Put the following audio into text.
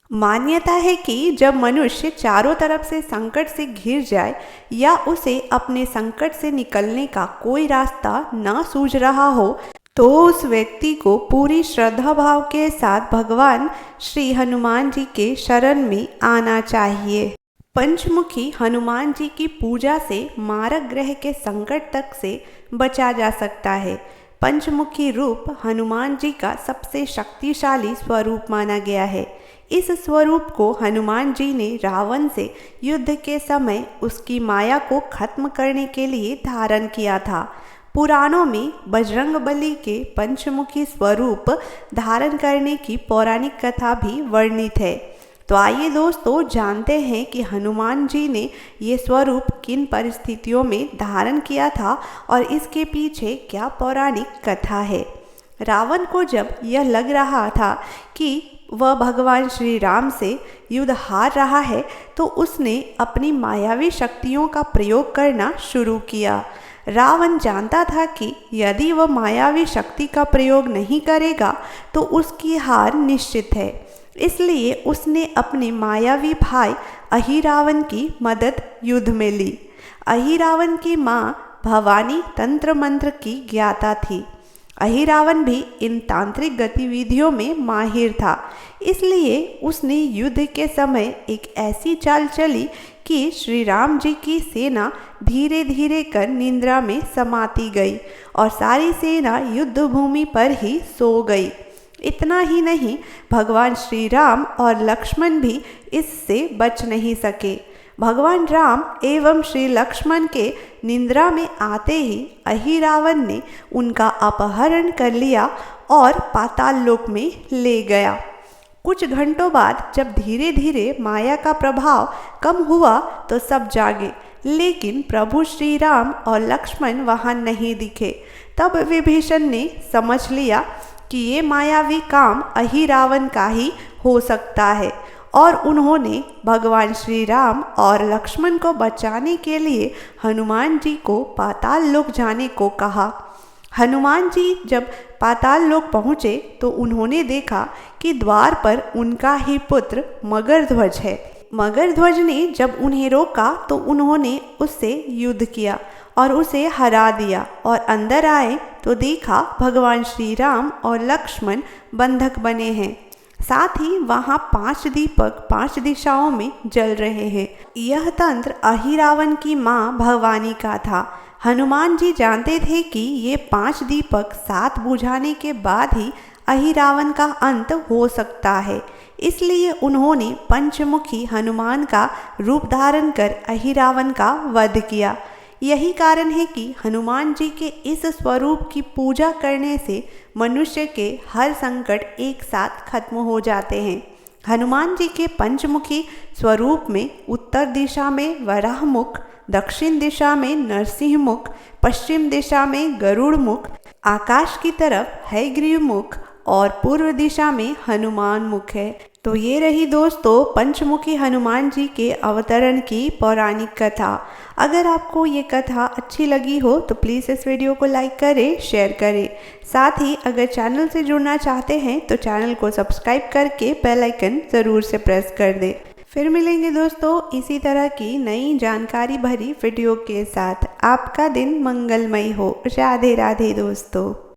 मान्यता है कि जब मनुष्य चारों तरफ से संकट से घिर जाए या उसे अपने संकट से निकलने का कोई रास्ता ना सूझ रहा हो, तो उस व्यक्ति को पूरी श्रद्धा भाव के साथ भगवान श्री हनुमान जी के शरण में आना चाहिए। पंचमुखी हनुमान जी की पूजा से मारक ग्रह के संकट तक से बचा जा सकता है। पंचमुखी रूप हनुमान जी का सबसे शक्तिशाली स्वरूप माना गया है। इस स्वरूप को हनुमान जी ने रावण से युद्ध के समय उसकी माया को खत्म करने के लिए धारण किया था। पुराणों में बजरंगबली के पंचमुखी स्वरूप धारण करने की पौराणिक कथा भी वर्णित है। तो आइए दोस्तों जानते हैं कि हनुमान जी ने ये स्वरूप किन परिस्थितियों में धारण किया था और इसके पीछे क्या पौराणिक कथा है। रावण को जब यह लग रहा था कि वह भगवान श्री राम से युद्ध हार रहा है, तो उसने अपनी मायावी शक्तियों का प्रयोग करना शुरू किया। रावण जानता था कि यदि वह मायावी शक्ति का प्रयोग नहीं करेगा तो उसकी हार निश्चित है। इसलिए उसने अपने मायावी भाई अहिरावण की मदद युद्ध में ली। अहिरावण की माँ भवानी तंत्र मंत्र की ज्ञाता थी। अहिरावण भी इन तांत्रिक गतिविधियों में माहिर था। इसलिए उसने युद्ध के समय एक ऐसी चाल चली कि श्री राम जी की सेना धीरे धीरे कर निद्रा में समाती गई और सारी सेना युद्ध भूमि पर ही सो गई। इतना ही नहीं, भगवान श्री राम और लक्ष्मण भी इससे बच नहीं सके। भगवान राम एवं श्री लक्ष्मण के निद्रा में आते ही अहिरावण ने उनका अपहरण कर लिया और पाताल लोक में ले गया। कुछ घंटों बाद जब धीरे धीरे माया का प्रभाव कम हुआ तो सब जागे, लेकिन प्रभु श्री राम और लक्ष्मण वहां नहीं दिखे। तब विभीषण ने समझ लिया कि ये मायावी काम अहिरावण का ही हो सकता है और उन्होंने भगवान श्री राम और लक्ष्मण को बचाने के लिए हनुमान जी को पाताल लोक जाने को कहा। हनुमान जी जब पाताल लोक पहुँचे तो उन्होंने देखा कि द्वार पर उनका ही पुत्र मगरध्वज है। मगरध्वज ने जब उन्हें रोका तो उन्होंने उससे युद्ध किया और उसे हरा दिया और अंदर आए तो देखा भगवान श्री राम और लक्ष्मण बंधक बने हैं। साथ ही वहाँ 5 दीपक 5 दिशाओं में जल रहे हैं। यह तंत्र अहिरावण की माँ भवानी का था। हनुमान जी जानते थे कि ये 5 दीपक साथ बुझाने के बाद ही अहिरावण का अंत हो सकता है। इसलिए उन्होंने पंचमुखी हनुमान का रूप धारण कर अहिरावण का वध किया। यही कारण है कि हनुमान जी के इस स्वरूप की पूजा करने से मनुष्य के हर संकट एक साथ खत्म हो जाते हैं। हनुमान जी के पंचमुखी स्वरूप में उत्तर दिशा में वराह मुख, दक्षिण दिशा में नरसिंह मुख, पश्चिम दिशा में गरुड़ मुख, आकाश की तरफ हयग्रीव मुख और पूर्व दिशा में हनुमान मुख है। तो ये रही दोस्तों पंचमुखी हनुमान जी के अवतरण की पौराणिक कथा। अगर आपको ये कथा अच्छी लगी हो तो प्लीज़ इस वीडियो को लाइक करें, शेयर करें। साथ ही अगर चैनल से जुड़ना चाहते हैं तो चैनल को सब्सक्राइब करके बेल आइकन ज़रूर से प्रेस कर दें। फिर मिलेंगे दोस्तों इसी तरह की नई जानकारी भरी वीडियो के साथ। आपका दिन मंगलमय हो। राधे राधे दोस्तों।